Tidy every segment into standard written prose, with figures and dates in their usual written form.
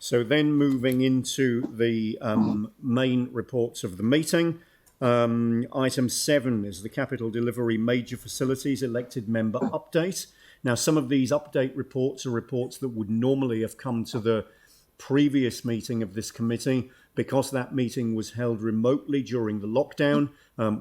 So then moving into the main reports of the meeting. Item 7 is the Capital Delivery Major Facilities Elected Member Update. Now, some of these update reports are reports that would normally have come to the previous meeting of this committee. Because that meeting was held remotely during the lockdown,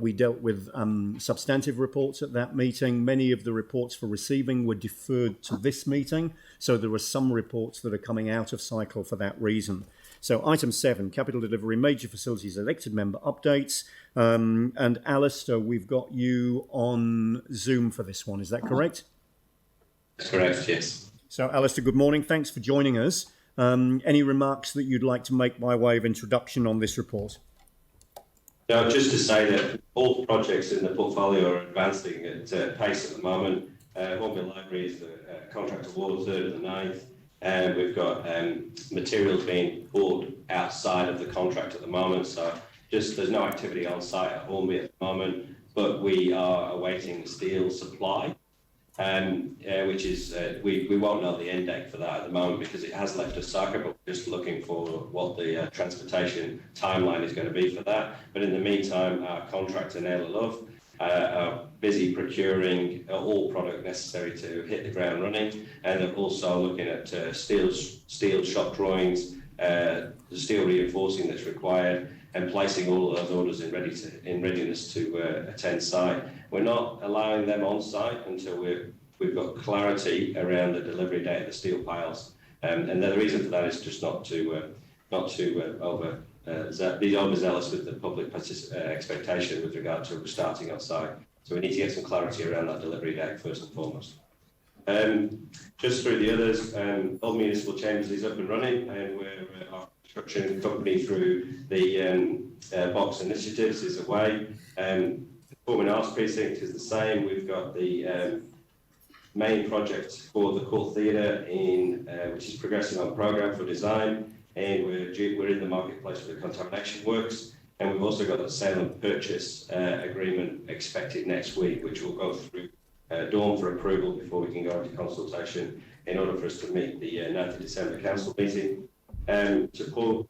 we dealt with substantive reports at that meeting. Many of the reports for receiving were deferred to this meeting, so there are some reports that are coming out of cycle for that reason. So item 7, Capital Delivery Major Facilities Elected Member Updates. And Alistair, we've got you on Zoom for this one, is that correct? That's correct, yes. So Alistair, good morning. Thanks for joining us. Any remarks that you'd like to make by way of introduction on this report? No, just to say that all projects in the portfolio are advancing at pace at the moment. Hornbill Library is the contract award, 3rd of the 9th. We've got materials being poured outside of the contract at the moment, so there's no activity on site at Hornbill at the moment, but we are awaiting steel supply. Which is, we won't know the end date for that at the moment because it has left Osaka, but we're just looking for what the transportation timeline is going to be for that. But in the meantime, our contractor, Naylor Love, are busy procuring all product necessary to hit the ground running, and they're also looking at steel shop drawings, the steel reinforcing that's required, and placing all of those orders in readiness to attend site. We're not allowing them on site until we've got clarity around the delivery date of the steel piles, and the reason for that is just not to be overzealous with the public expectation with regard to starting on site. So we need to get some clarity around that delivery date first and foremost. Just through the others, Old Municipal Chambers is up and running, and we're our construction company through the box initiatives is away. Performing Arts Precinct is the same. We've got the main project for the Court Theatre which is progressing on programme for design, and we're in the marketplace for the contamination works. And we've also got a sale and purchase agreement expected next week, which will go through Dawn for approval before we can go into consultation in order for us to meet the 9th of December council meeting. Topoi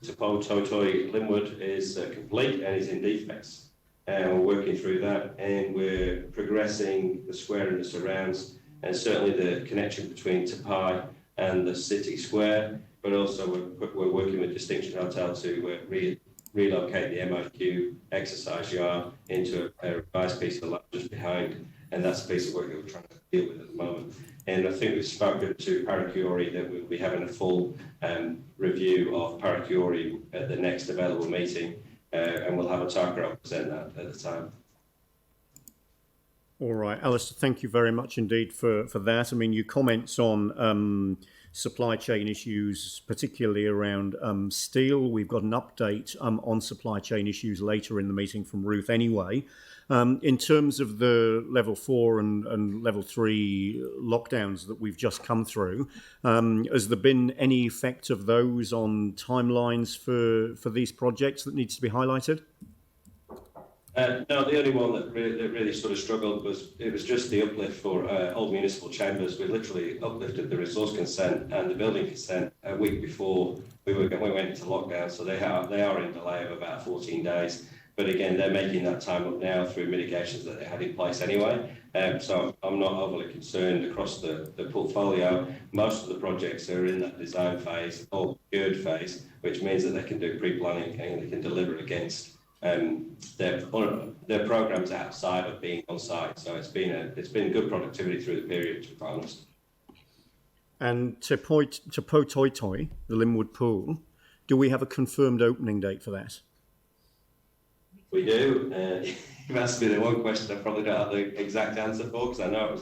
Linwood is complete and is in defects. We're working through that, and we're progressing the square and the surrounds, and certainly the connection between Tapai and the city square, but also we're working with Distinction Hotel to relocate the MOQ exercise yard into a revised piece of land just behind, and that's a piece of work that we're trying to deal with at the moment. And I think we've spoken to Parakiori that we'll be having a full review of Parakiori at the next available meeting, and we'll have a talker present that at the time. All right, Alistair, thank you very much indeed for that. I mean, your comments on supply chain issues, particularly around steel. We've got an update on supply chain issues later in the meeting from Ruth anyway. In terms of the level 4 and level 3 lockdowns that we've just come through, has there been any effect of those on timelines for these projects that needs to be highlighted? No, the only one that really sort of struggled was just the uplift for Old Municipal Chambers. We literally uplifted the resource consent and the building consent a week before we went into lockdown, so they are in delay of about 14 days. But again, they're making that time up now through mitigations that they had in place anyway. So I'm not overly concerned across the portfolio. Most of the projects are in that design phase or good phase, which means that they can do pre-planning and they can deliver against their programs outside of being on site. So it's been good productivity through the period, to be honest. And Te Pōtoitoi, the Linwood Pool, do we have a confirmed opening date for that? We do. You've asked me the one question I probably don't have the exact answer for, because I know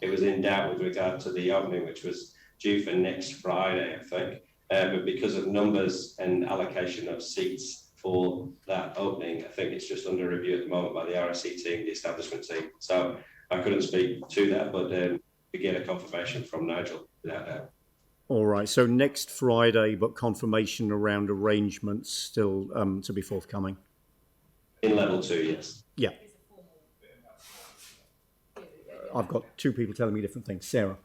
it was in doubt with regard to the opening, which was due for next Friday, I think. But because of numbers and allocation of seats for that opening, I think it's just under review at the moment by the RSC team, the establishment team. So I couldn't speak to that, but we get a confirmation from Nigel without doubt. All right. So next Friday, but confirmation around arrangements still to be forthcoming. In level 2, yes. Yeah. I've got two people telling me different things. Sarah.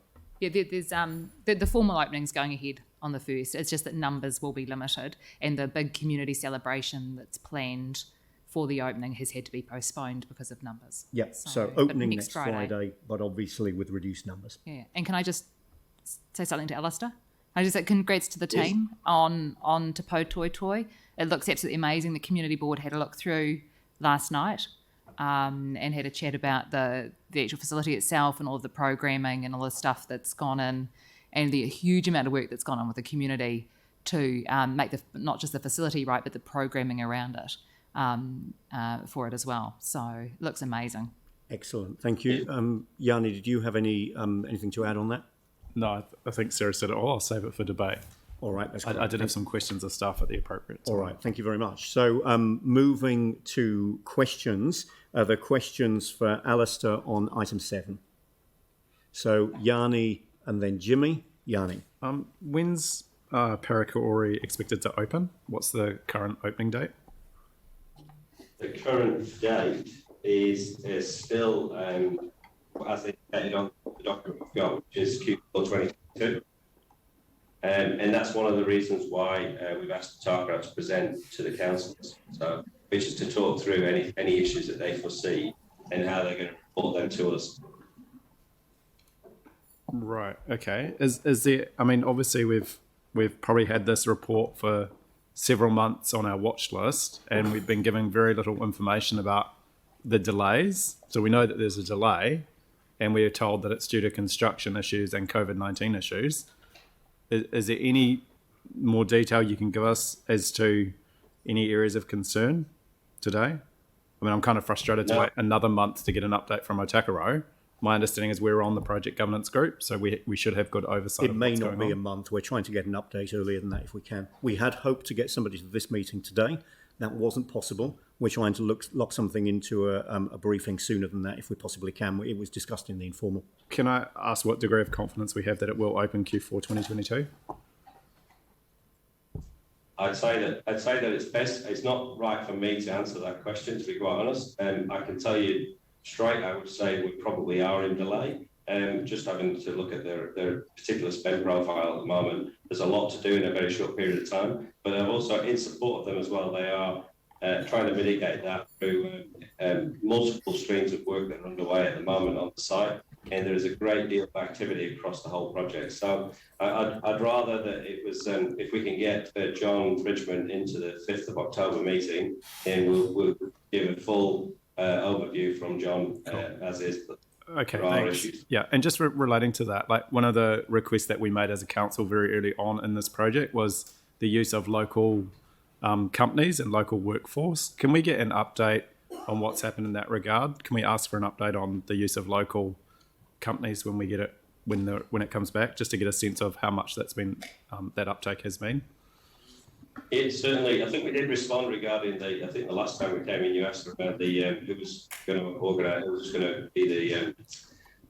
Yeah, there's the formal opening's going ahead on the 1st. It's just that numbers will be limited, and the big community celebration that's planned for the opening has had to be postponed because of numbers. Yeah, so opening next Friday, Friday, but obviously with reduced numbers. Yeah, and can I just say something to Alistair? I just say congrats to the team on Te Pou Toi Toi. It looks absolutely amazing. The community board had a look through last night and had a chat about the actual facility itself and all of the programming and all the stuff that's gone in, and the huge amount of work that's gone on with the community to make not just the facility right, but the programming around it for it as well. So it looks amazing. Excellent, thank you. Yanni, did you have anything to add on that? No, I think Sarah said it all. I'll save it for debate. All right, that's great. I did have some questions of staff at the appropriate time. All right, thank you very much. So moving to questions, the questions for Alistair on item 7. So Yanni and then Jimmy. Yanni. When's Parakoori expected to open? What's the current opening date? The current date is still, as indicated on the document we've got, which is Q4 2022. And that's one of the reasons why we've asked TARCA to present to the councils, so which is to talk through any issues that they foresee and how they're going to report them to us. Right. Okay. Is there? I mean, obviously we've probably had this report for several months on our watch list, and we've been giving very little information about the delays. So we know that there's a delay, and we are told that it's due to construction issues and COVID-19 issues. Is there any more detail you can give us as to any areas of concern today? I mean, I'm kind of frustrated to wait another month to get an update from Otakaro. My understanding is we're on the project governance group, so we should have good oversight. It may not be a month. We're trying to get an update earlier than that if we can. We had hoped to get somebody to this meeting today. That wasn't possible. We're trying to lock something into a briefing sooner than that if we possibly can. It was discussed in the informal. Can I ask what degree of confidence we have that it will open Q4 2022? I'd say that it's best. It's not right for me to answer that question, to be quite honest. I can tell you straight, I would say we probably are in delay. Just having to look at their particular spend profile at the moment. There's a lot to do in a very short period of time, but I'm also in support of them as well. They are trying to mitigate that through multiple streams of work that are underway at the moment on the site, and there is a great deal of activity across the whole project. So I'd rather that it was, if we can get John Bridgman into the 5th of October meeting, and we'll give a full overview from John as is. Okay, thanks. Yeah, and just relating to that, like one of the requests that we made as a council very early on in this project was the use of local companies and local workforce. Can we get an update on what's happened in that regard? Can we ask for an update on the use of local companies when we get it when it comes back, just to get a sense of how much that's been that uptake has been? It certainly, I think we did respond regarding I think the last time we came in, you asked about who was going to organise, who was going to be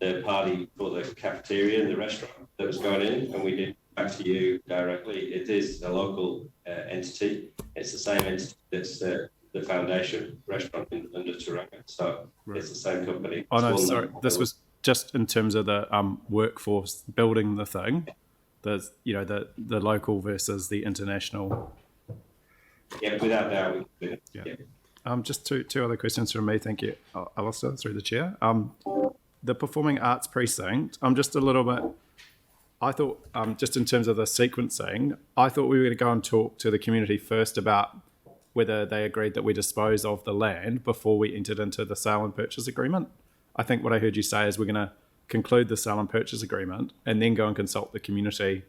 the party for the cafeteria and the restaurant that was going in, and we did back to you directly. It is a local entity. It's the same entity that's the foundation restaurant under Turanga, so right. It's the same company. Oh no, sorry, this was just in terms of the workforce building the thing. There's, the local versus the international. Yeah, without doubt. Yeah. Just two other questions from me. Thank you, Alistair, through the chair. The Performing Arts Precinct, I'm just a little bit, I thought, just in terms of the sequencing, I thought we were going to go and talk to the community first about whether they agreed that we dispose of the land before we entered into the sale and purchase agreement. I think what I heard you say is we're going to conclude the sale and purchase agreement and then go and consult the community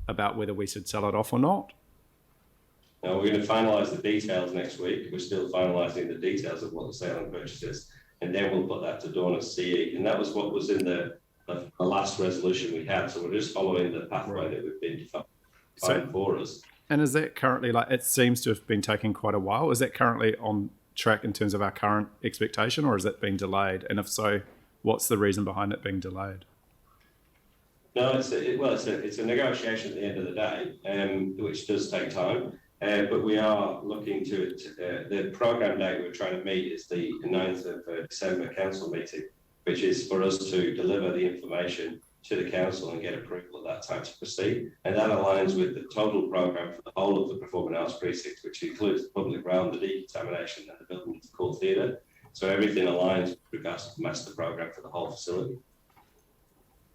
about whether we should sell it off or not. No, we're going to finalise the details next week. We're still finalising the details of what the sale and purchase is, and then we'll put that to dawn as CE. And that was what was in the last resolution we had. So we're just following the pathway that we've been defined for us. And is that currently, it seems to have been taking quite a while. Is that currently on track in terms of our current expectation, or has it been delayed? And if so, what's the reason behind it being delayed? No, it's a negotiation at the end of the day, which does take time. But we are looking to it. The programme date we're trying to meet is the 9th of December council meeting, which is for us to deliver the information to the council and get approval at that time to proceed. And that aligns with the total programme for the whole of the Performing Arts Precinct, which includes the public realm, the decontamination and the building of the court theatre. So everything aligns with regards to the master programme for the whole facility.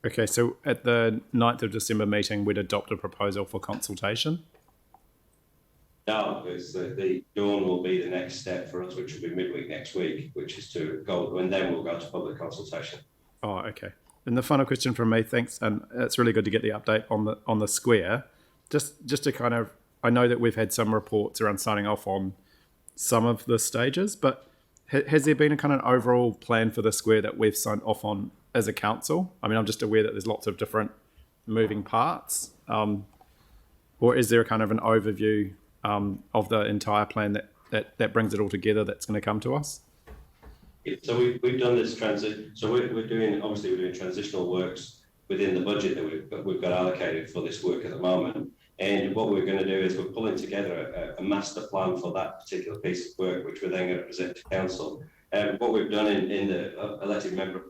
Okay, so at the 9th of December meeting, we'd adopt a proposal for consultation? No, it's the dawn will be the next step for us, which will be midweek next week, which is to go, and then we'll go to public consultation. Oh, okay. And the final question from me, thanks, and it's really good to get the update on the square. Just to kind of, I know that we've had some reports around signing off on some of the stages, but has there been a kind of overall plan for the square that we've signed off on as a council? I mean, I'm just aware that there's lots of different moving parts, or is there a kind of an overview of the entire plan that brings it all together that's going to come to us? So we've done this transit. So we're doing transitional works within the budget that we've got allocated for this work at the moment. And what we're going to do is we're pulling together a master plan for that particular piece of work, which we're then going to present to council. And what we've done in the elected member,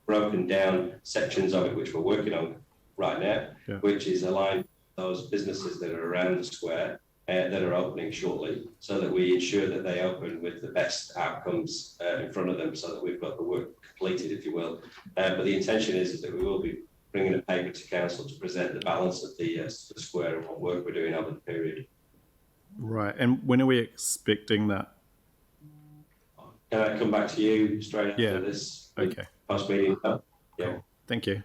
broken down sections of it, which we're working on right now, which is aligned those businesses that are around the square that are opening shortly, so that we ensure that they open with the best outcomes in front of them, so that we've got the work completed, if you will. But the intention is that we will be bringing a paper to council to present the balance of the square and what work we're doing over the period. Right, and when are we expecting that? Can I come back to you straight after this? Okay. Post meeting. Yeah. Thank you.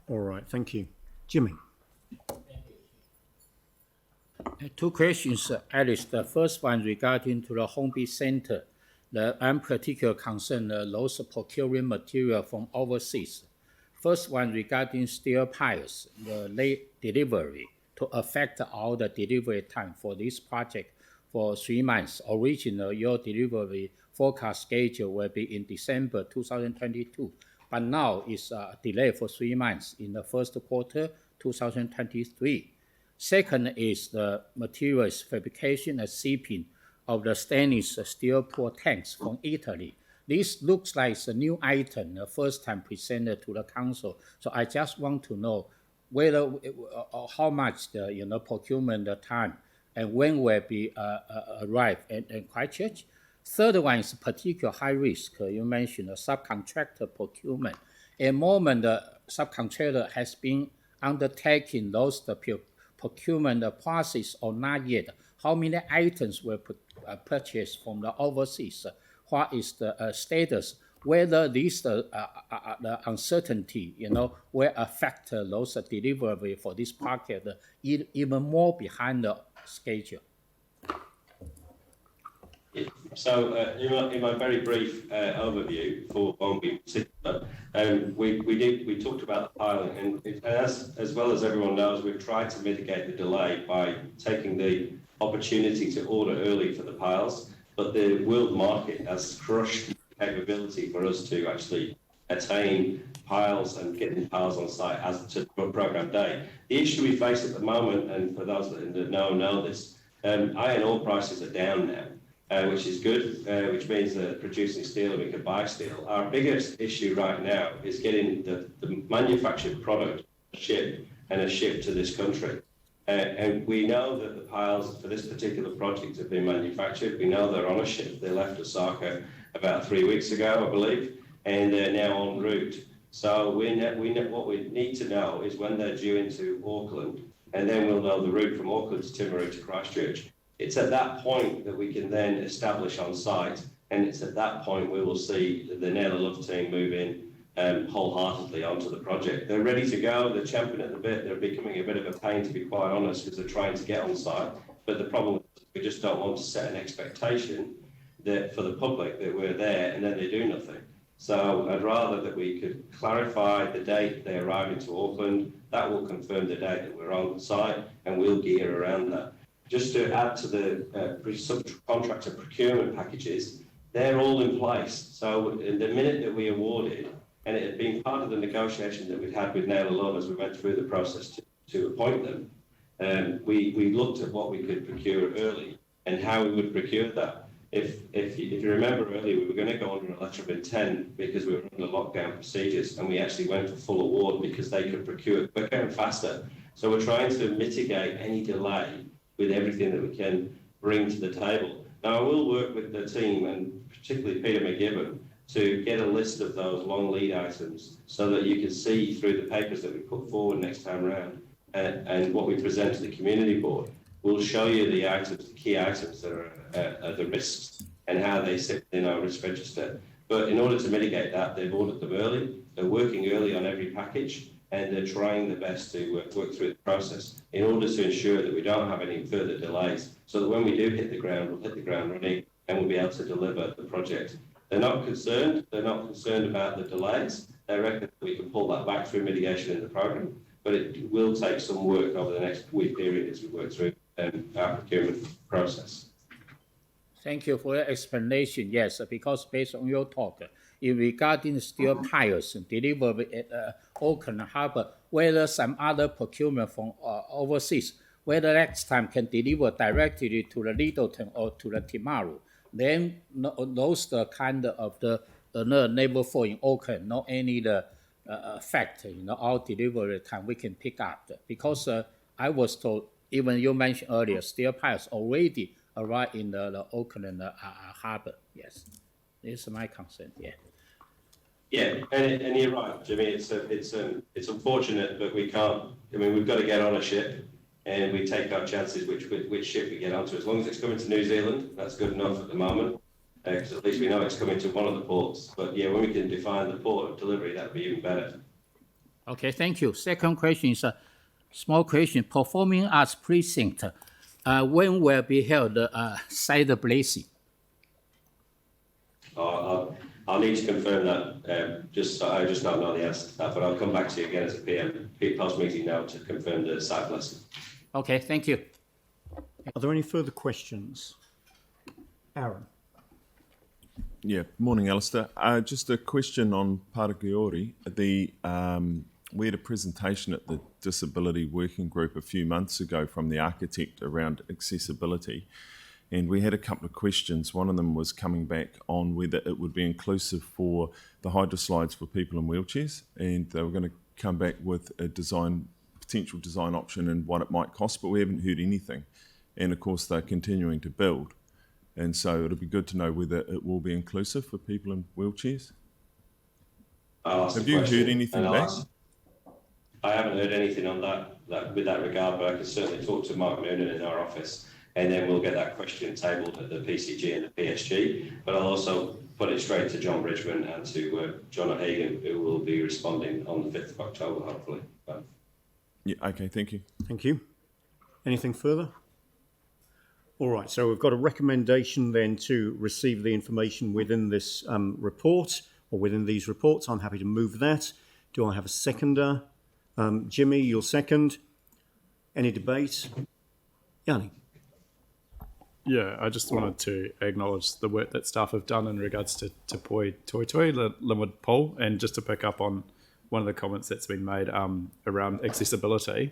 All right, thank you. Jimmy. Two questions, Alice. The first one regarding to the Home Bay Center. I'm particularly concerned those procuring material from overseas. First one regarding steel piles, the late delivery to affect all the delivery time for this project for 3 months. Originally, your delivery forecast schedule will be in December 2022, but now it's delayed for 3 months in the first quarter 2023. Second is the materials fabrication and shipping of the stainless steel pour tanks from Italy. This looks like a new item, the first time presented to the council. So I just want to know whether how much the procurement time and when will be arrive in Christchurch. Third one is particular high risk. You mentioned the subcontractor procurement. At the moment, the subcontractor has been undertaking those procurement process or not yet. How many items were purchased from the overseas? What is the status? Whether this the uncertainty, will affect those delivery for this market even more behind the schedule. So in my very brief overview for one week, we talked about the piling, and as well as everyone knows, we've tried to mitigate the delay by taking the opportunity to order early for the piles, but the world market has crushed the capability for us to actually attain piles and getting piles on site as to program day. The issue we face at the moment, and for those that know this, iron ore prices are down now. Which is good, which means that producing steel and we can buy steel. Our biggest issue right now is getting the manufactured product shipped to this country. And we know that the piles for this particular project have been manufactured. We know they're on a ship. They left Osaka about 3 weeks ago, I believe, and they're now en route. So what we need to know is when they're due into Auckland, and then we'll know the route from Auckland to Timaru to Christchurch. It's at that point that we can then establish on site, and it's at that point we will see the Naylor Love team move in wholeheartedly onto the project. They're ready to go, they're champing at the bit, they're becoming a bit of a pain, to be quite honest, because they're trying to get on site. But the problem is we just don't want to set an expectation that for the public that we're there and then they do nothing. So I'd rather that we could clarify the date they arrive into Auckland. That will confirm the date that we're on site, and we'll gear around that. Just to add to the subcontractor procurement packages, they're all in place. So in the minute that we awarded, and it had been part of the negotiation that we'd had with Naylor Love as we went through the process to appoint them, we looked at what we could procure early and how we would procure that. if you remember earlier, we were going to go under a letter of intent because we were under lockdown procedures, and we actually went for full award because they could procure quicker and faster. So we're trying to mitigate any delay with everything that we can bring to the table. Now, I will work with the team, and particularly Peter McGibbon, to get a list of those long lead items so that you can see through the papers that we put forward next time round and what we present to the community board. We'll show you the items, the key items that are the risks and how they sit in our risk register. But in order to mitigate that, they've ordered them early. They're working early on every package, and they're trying their best to work through the process in order to ensure that we don't have any further delays, so that when we do hit the ground, we'll hit the ground running and we'll be able to deliver the project. They're not concerned. They're not concerned about the delays. They reckon that we can pull that back through mitigation in the programme, but it will take some work over the next week period as we work through our procurement process. Thank you for your explanation. Yes, because based on your talk, in regarding steel piles delivered at Auckland Harbour, whether some other procurement from overseas, whether next time can deliver directly to the Littleton or to the Timaru, then those the kind of the neighbor for in Auckland, not any the fact, our delivery time we can pick up. Because I was told, even you mentioned earlier, steel piles already arrived in the Auckland Harbour. Yes, this is my concern. Yeah. Yeah, and you're right, Jimmy. It's unfortunate, but we can't. I mean, we've got to get on a ship, and we take our chances which ship we get onto. As long as it's coming to New Zealand, that's good enough at the moment, because at least we know it's coming to one of the ports. But yeah, when we can define the port of delivery, that'd be even better. Okay, thank you. Second question is a small question. Performing Arts Precinct, when will be held side blazing? I'll need to confirm that. I just don't know the answer to that, but I'll come back to you again as a PM post meeting now to confirm the site blessing. Okay, thank you. Are there any further questions? Aaron. Yeah, morning, Alistair. Just a question on Parakiori. We had a presentation at the Disability Working Group a few months ago from the architect around accessibility, and we had a couple of questions. One of them was coming back on whether it would be inclusive for the hydroslides for people in wheelchairs, and they were going to come back with a potential design option and what it might cost, but we haven't heard anything. And of course, they're continuing to build. And so it'll be good to know whether it will be inclusive for people in wheelchairs. Have you heard anything back? I haven't heard anything on that with that regard, but I can certainly talk to Mark Noonan in our office, and then we'll get that question tabled at the PCG and the PSG. But I'll also put it straight to John Bridgman and to John O'Hagan, who will be responding on the 5th of October, hopefully. Yeah, okay, thank you. Thank you. Anything further? All right, so we've got a recommendation then to receive the information within this report or within these reports. I'm happy to move that. Do I have a seconder? Jimmy, you'll second. Any debate? Yanni. Yeah, I just wanted to acknowledge the work that staff have done in regards to Te Poi Toi Toi, the Linwood Pool, and just to pick up on one of the comments that's been made around accessibility.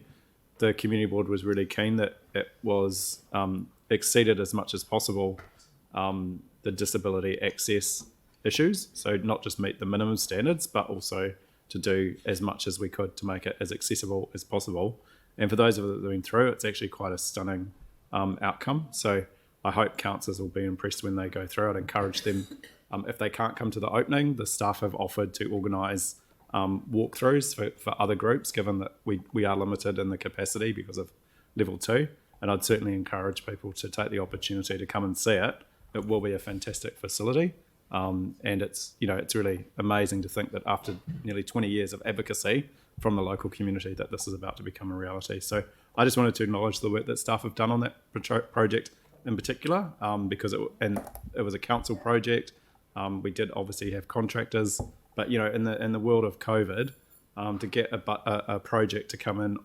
The community board was really keen that it was exceeded as much as possible the disability access issues. So not just meet the minimum standards, but also to do as much as we could to make it as accessible as possible. And for those of us that have been through, it's actually quite a stunning outcome. So I hope councillors will be impressed when they go through. I'd encourage them, if they can't come to the opening, the staff have offered to organise walkthroughs for other groups, given that we are limited in the capacity because of level 2. And I'd certainly encourage people to take the opportunity to come and see it. It will be a fantastic facility. And it's really amazing to think that after nearly 20 years of advocacy from the local community that this is about to become a reality. So I just wanted to acknowledge the work that staff have done on that project in particular, because it was a council project. We did obviously have contractors, but in the world of COVID, to get a project to come in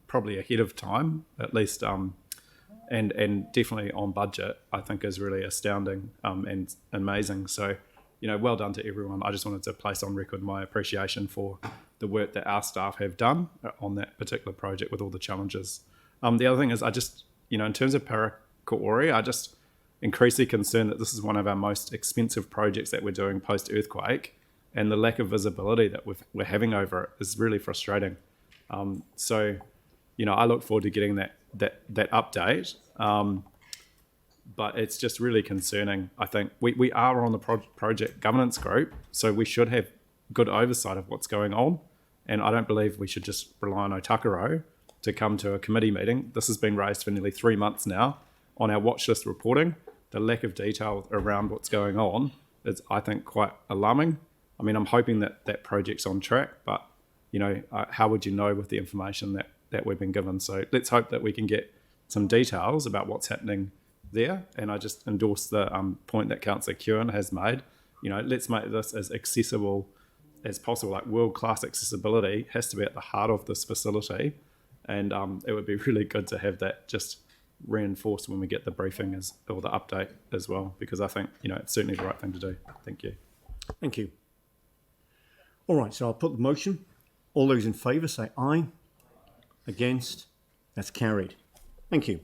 probably ahead of time, at least, and definitely on budget, I think is really astounding and amazing. So, well done to everyone. I just wanted to place on record my appreciation for the work that our staff have done on that particular project with all the challenges. The other thing is I just, in terms of Parakiori, increasingly concerned that this is one of our most expensive projects that we're doing post-earthquake, and the lack of visibility that we're having over it is really frustrating. So, I look forward to getting that update. But it's just really concerning. I think we are on the project governance group, so we should have good oversight of what's going on. And I don't believe we should just rely on Otakaro to come to a committee meeting. This has been raised for nearly 3 months now on our watch list reporting. The lack of detail around what's going on is, I think, quite alarming. I mean, I'm hoping that project's on track, but, how would you know with the information that we've been given? So let's hope that we can get some details about what's happening there. And I just endorse the point that Councillor Kewen has made. Let's make this as accessible as possible. Like, world-class accessibility has to be at the heart of this facility, and it would be really good to have that just reinforced when we get the briefing or the update as well, because I think it's certainly the right thing to do. Thank you. Thank you. All right, so I'll put the motion. All those in favour say aye. Against? That's carried. Thank you.